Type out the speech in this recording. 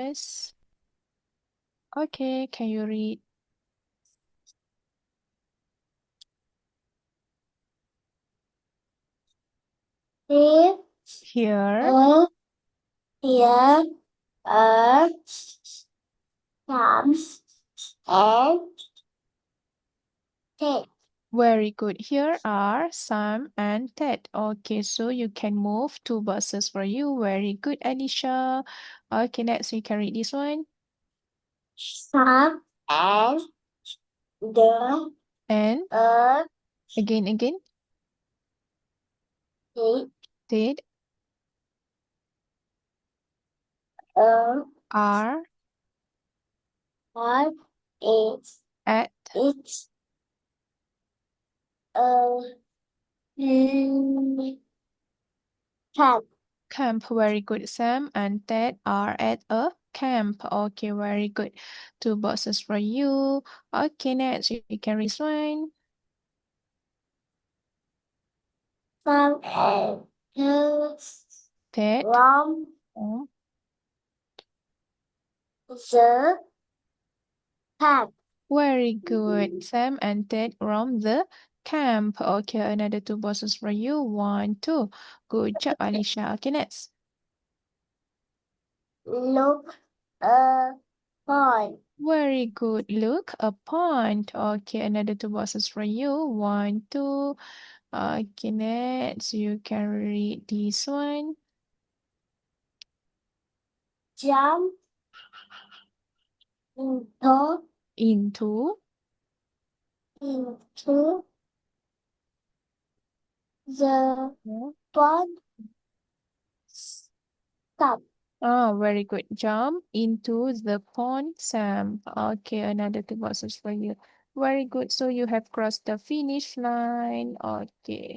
Yes. Okay, can you read? Here, Here. here are some and take. Very good. Here are Sam and Ted. Okay, so you can move two buses for you. Very good, Alisya. Okay, next you can read this one. Some and the And again, take Ted are are is at it's mm, camp. camp. Very good. Sam and Ted are at a camp. Okay, very good. Two buses for you. Okay, next you can read this one. Some and the Ted. from Oh, the camp. very good. Sam and Ted from the camp. Okay, another two buses for you. One, two. Good job, Alisya. Okay, next. Look upon Very good. Look, a pond. Okay, another two buses for you. One, two. Okay, next. You can read this one. jump into Into into the yeah. pond. Stop. Oh, very good. Jump into the pond, Sam. Okay, another two boxes for you. Very good. So you have crossed the finish line. Okay.